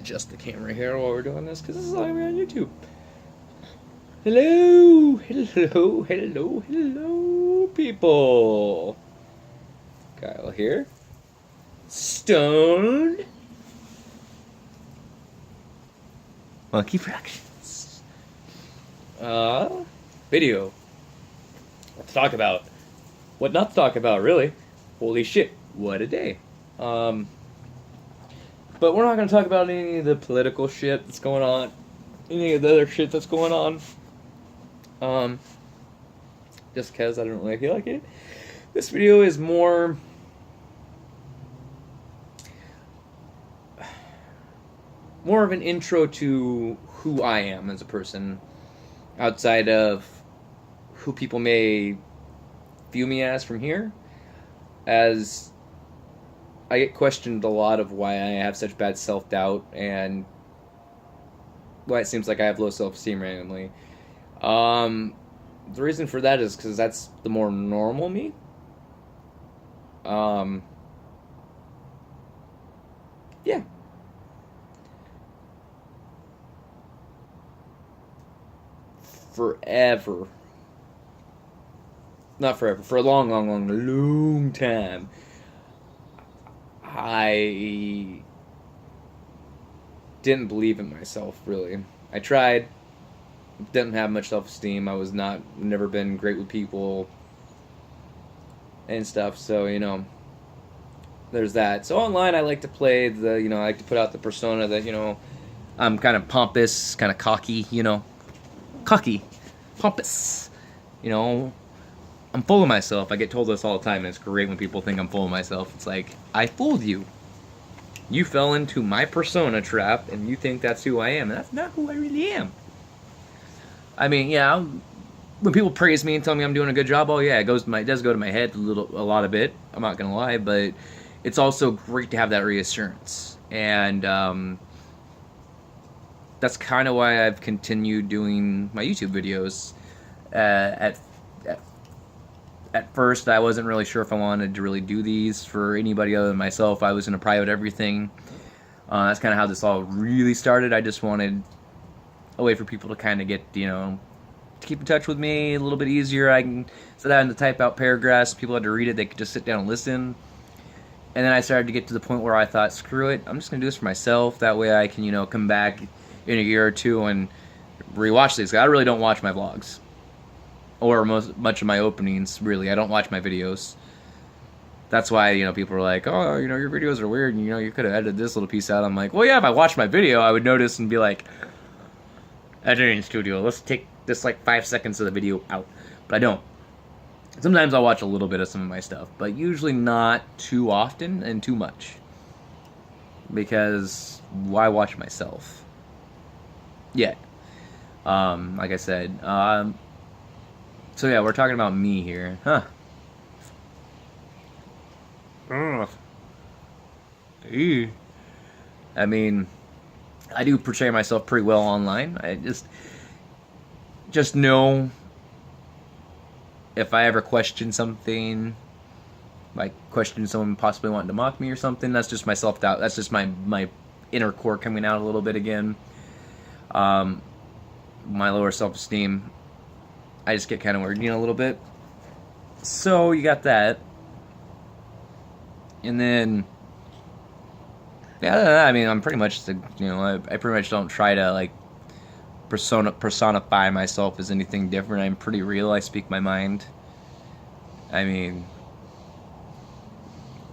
adjust the camera here while we're doing this because this is all on YouTube. Hello, hello, hello, hello, people. Kyle here. Stone. Monkey Productions. Video. What to talk about? What not to talk about, really? Holy shit, what a day. But we're not going to talk about any of the political shit that's going on. Any of the other shit that's going on. Just because I don't really feel like it. This video is more of an intro to who I am as a person, outside of who people may view me as from here, as I get questioned a lot of why I have such bad self-doubt and why it seems like I have low self-esteem randomly. The reason for that is because that's the more normal me. Yeah. Forever. Not forever. For a long time. I didn't believe in myself, really. I tried. Didn't have much self-esteem. I was never been great with people and stuff, so, you know, there's that. So online I like to play I like to put out the persona that, I'm kind of pompous, kind of cocky, cocky, pompous, I'm full of myself. I get told this all the time, and it's great when people think I'm full of myself. It's like, I fooled you. You fell into my persona trap, and you think that's who I am, and that's not who I really am. I mean, yeah, when people praise me and tell me I'm doing a good job, oh yeah, it does go to my head a lot of it. I'm not gonna lie, but it's also great to have that reassurance, and that's kind of why I've continued doing my YouTube videos. At first, I wasn't really sure if I wanted to really do these for anybody other than myself. I was in a private everything. That's kind of how this all really started. I just wanted a way for people to kind of get, to keep in touch with me a little bit easier. I can sit down and type out paragraphs. People had to read it. They could just sit down and listen. And then I started to get to the point where I thought, screw it. I'm just going to do this for myself. That way I can, come back in a year or two and rewatch these. I really don't watch my vlogs. Or much of my openings, really. I don't watch my videos. That's why, people are like, oh, your videos are weird, and, you could have edited this little piece out. I'm like, well, yeah, if I watched my video, I would notice and be like, editing studio, let's take this, 5 seconds of the video out. But I don't. Sometimes I'll watch a little bit of some of my stuff, but usually not too often and too much. Because why watch myself? Yet. Like I said, so yeah, we're talking about me here. Huh. I mean, I do portray myself pretty well online. I just know if I ever question something, like question someone possibly wanting to mock me or something, that's just my self-doubt. That's just my inner core coming out a little bit again. My lower self-esteem. I just get kind of worried, a little bit. So, you got that. And then, yeah, I mean, I'm pretty much, I pretty much don't try to, personify myself as anything different. I'm pretty real. I speak my mind. I mean,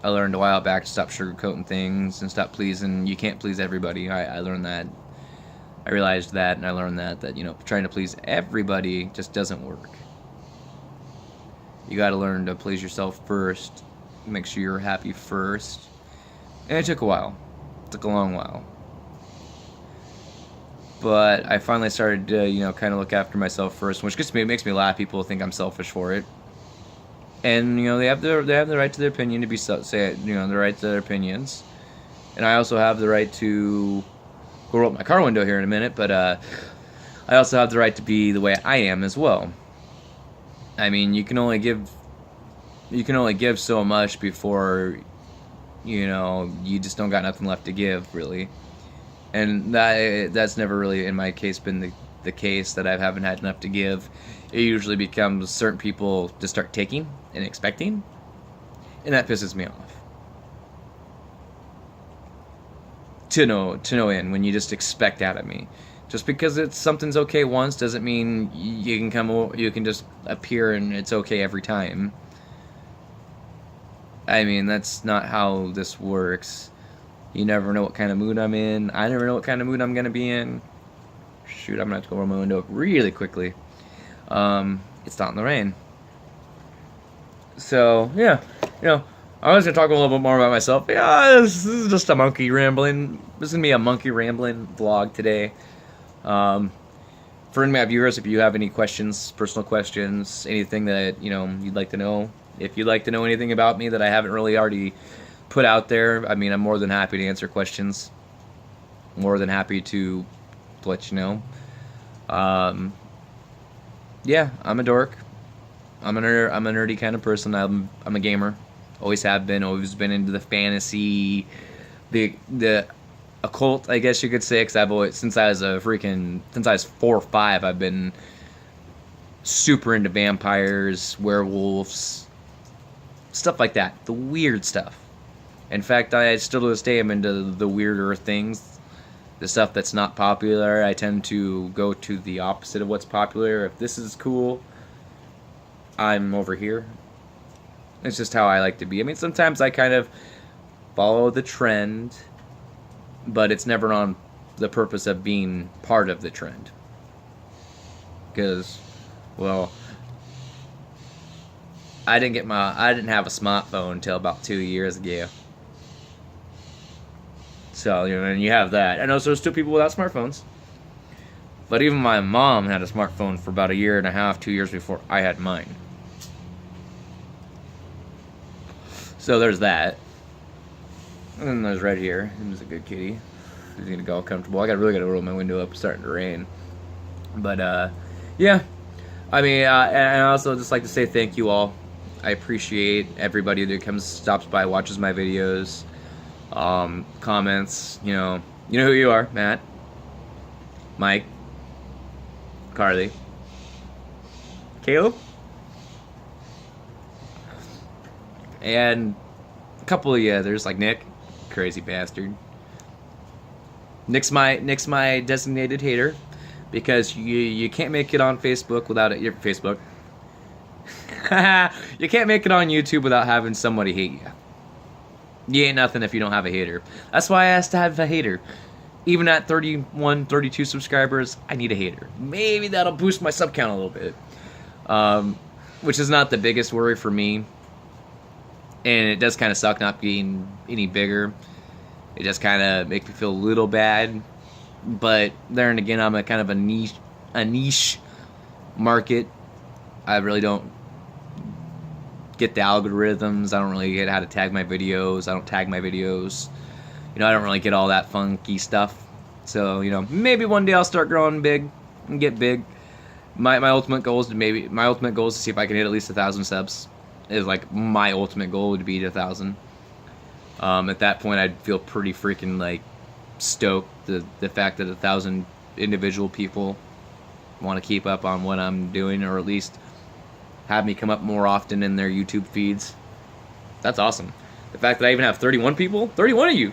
I learned a while back to stop sugarcoating things and stop pleasing. You can't please everybody. I learned that. I realized that, and I learned that trying to please everybody just doesn't work. You gotta learn to please yourself first. Make sure you're happy first. And it took a while. It took a long while. But I finally started to, kind of look after myself first, which makes me laugh. People think I'm selfish for it. And, they have the right to their opinion to the right to their opinions. And I also have the right to go roll up my car window here in a minute, but I also have the right to be the way I am as well. I mean, you can only give so much before, you just don't got nothing left to give, really. And that's never really, in my case, been the case, that I haven't had enough to give. It usually becomes certain people to start taking and expecting, and that pisses me off. To no end, when you just expect out of me. Just because something's okay once doesn't mean you can just appear and it's okay every time. I mean, that's not how this works. You never know what kind of mood I'm in. I never know what kind of mood I'm gonna be in. Shoot, I'm gonna have to go roll my window up really quickly. It's starting to rain. So yeah, I was gonna talk a little bit more about myself. Yeah, this is just a monkey rambling. This is gonna be a monkey rambling vlog today. For any of my viewers, if you have any questions, personal questions, anything that you'd like to know, if you'd like to know anything about me that I haven't really already put out there, I mean, I'm more than happy to answer questions. More than happy to let you know. Yeah, I'm a dork. I'm a nerdy kind of person. I'm a gamer. Always have been. Always been into the fantasy, the occult, I guess you could say. Because I've always, since I was 4 or 5, I've been super into vampires, werewolves, stuff like that. The weird stuff. In fact, I still to this day am into the weirder things. The stuff that's not popular, I tend to go to the opposite of what's popular. If this is cool, I'm over here. It's just how I like to be. I mean, sometimes I kind of follow the trend, but it's never on the purpose of being part of the trend. Because, well, I didn't have a smartphone until about 2 years ago. So, and you have that. I know there's still people without smartphones. But even my mom had a smartphone for about 1.5 years, 2 years before I had mine. So there's that. And then there's Red here. He's a good kitty. He's gonna go comfortable. Really gotta roll my window up. It's starting to rain. But yeah. I mean, and I also just like to say thank you all. I appreciate everybody that stops by, watches my videos, comments. You know who you are, Matt, Mike, Carly, Caleb. And a couple of the others, like Nick, crazy bastard. Nick's my designated hater, because you can't make it on Facebook without it. Your Facebook. You can't make it on YouTube without having somebody hate you. You ain't nothing if you don't have a hater. That's why I asked to have a hater. Even at 31, 32 subscribers, I need a hater. Maybe that'll boost my sub count a little bit. Which is not the biggest worry for me. And it does kind of suck not being any bigger. It just kind of makes me feel a little bad. But then again, I'm a kind of a niche market. I really don't get the algorithms. I don't really get how to tag my videos. I don't tag my videos. I don't really get all that funky stuff. So, maybe one day I'll start growing big and get big. My ultimate goal is to see if I can hit at least 1,000 subs. Is like my ultimate goal would be to 1,000. At that point, I'd feel pretty freaking like stoked. The fact that 1,000 individual people want to keep up on what I'm doing, or at least have me come up more often in their YouTube feeds. That's awesome. The fact that I even have 31 people, 31 of you,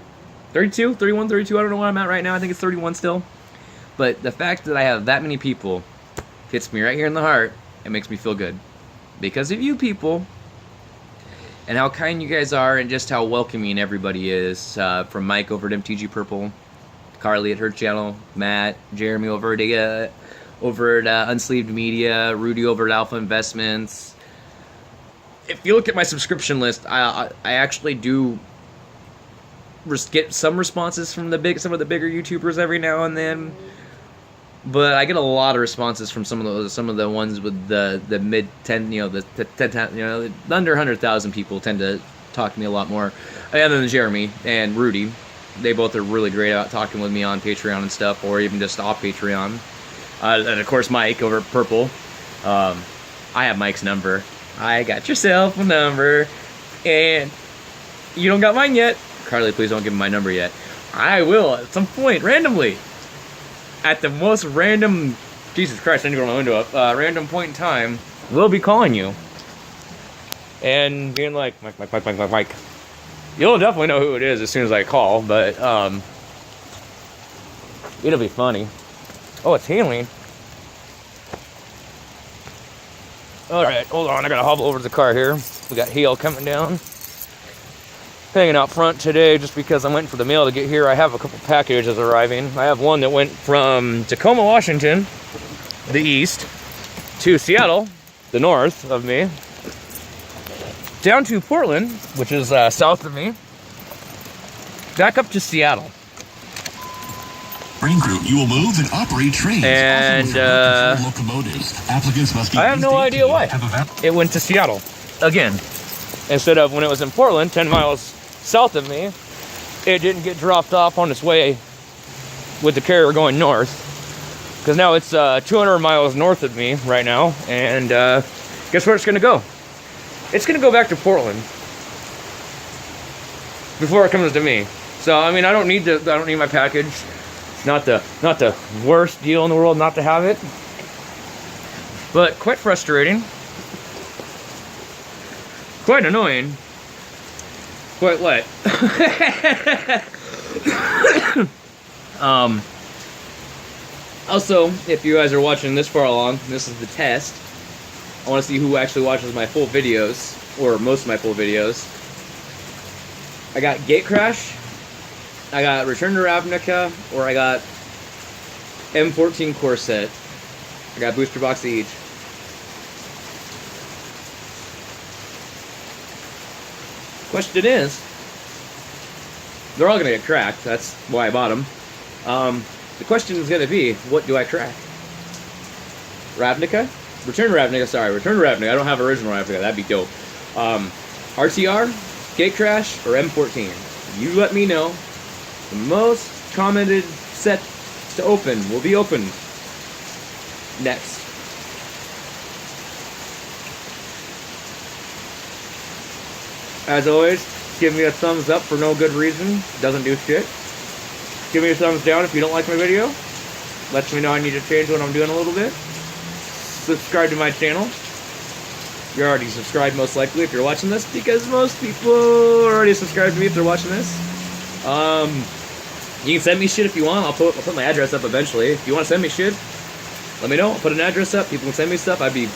32, 31, 32. I don't know where I'm at right now. I think it's 31 still. But the fact that I have that many people hits me right here in the heart. It makes me feel good because of you people. And how kind you guys are, and just how welcoming everybody is. From Mike over at MTG Purple, Carly at her channel, Matt, Jeremy over at Unsleeved Media, Rudy over at Alpha Investments. If you look at my subscription list, I actually do get some responses from some of the bigger YouTubers every now and then. But I get a lot of responses from some of the ones with the mid 10, the 10, under 100,000 people tend to talk to me a lot more. And then Jeremy and Rudy, they both are really great about talking with me on Patreon and stuff, or even just off Patreon. And of course Mike over at Purple. I have Mike's number. I got yourself a number, and you don't got mine yet. Carly, please don't give him my number yet. I will at some point, randomly. At the most random, Jesus Christ, I need to roll my window up. Random point in time, we'll be calling you. And being like, Mike. You'll definitely know who it is as soon as I call, but, it'll be funny. Oh, it's hailing. Alright, hold on, I gotta hobble over to the car here. We got hail coming down. Hanging out front today just because I'm waiting for the mail to get here. I have a couple packages arriving. I have one that went from Tacoma, Washington, the east, to Seattle, the north of me, down to Portland, which is south of me, back up to Seattle. Train crew, you will move and operate trains. And locomotives. Applicants must be I have no idea why it went to Seattle again, instead of when it was in Portland, 10 miles south of me. It didn't get dropped off on its way with the carrier going north, because now it's 200 miles north of me right now. And guess where it's gonna go? It's gonna go back to Portland before it comes to me. So I mean, I don't need my package. Not the worst deal in the world not to have it, but quite frustrating, quite annoying, quite what? Also, if you guys are watching this far along, this is the test. I want to see who actually watches my full videos, or most of my full videos. I got Gatecrash, I got Return to Ravnica, or I got M14 core set. I got booster box each. Question is, they're all gonna get cracked. That's why I bought them. The question is gonna be, what do I crack? Ravnica? Return to Ravnica, sorry, Return to Ravnica. I don't have original Ravnica, that'd be dope. RTR, Gatecrash, or M14? You let me know. The most commented set to open will be opened next. As always, give me a thumbs up for no good reason. Doesn't do shit. Give me a thumbs down if you don't like my video. Lets me know I need to change what I'm doing a little bit. Subscribe to my channel. You're already subscribed most likely if you're watching this, because most people already subscribed to me if they're watching this. You can send me shit if you want. I'll put my address up eventually. If you want to send me shit, let me know. I'll put an address up. People can send me stuff. I'd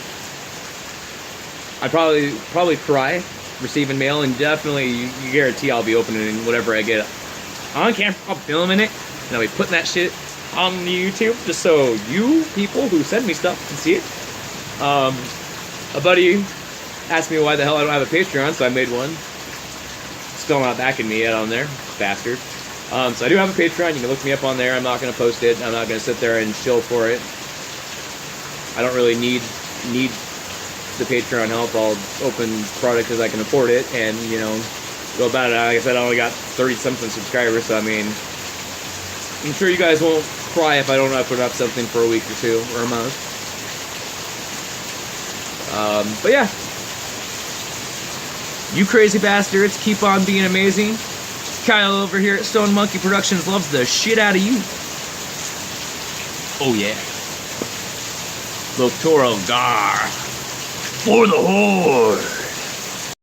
probably cry receiving mail, and definitely you guarantee I'll be opening whatever I get on camera. I'll filming it, and I'll be putting that shit on YouTube just so you people who send me stuff can see it. A buddy asked me why the hell I don't have a Patreon, so I made one. Still not backing me yet on there, bastard. So I do have a Patreon. You can look me up on there. I'm not going to post it. I'm not going to sit there and chill for it. I don't really need the Patreon help. I'll open product as I can afford it, and you know, go about it. Like I said, I only got 30-something subscribers, so I mean, I'm sure you guys won't cry if I don't put up something for a week or two or a month. But yeah, you crazy bastards, keep on being amazing. Kyle over here at Stone Monkey Productions loves the shit out of you. Oh yeah. Look, Toro Gar. For the Horde.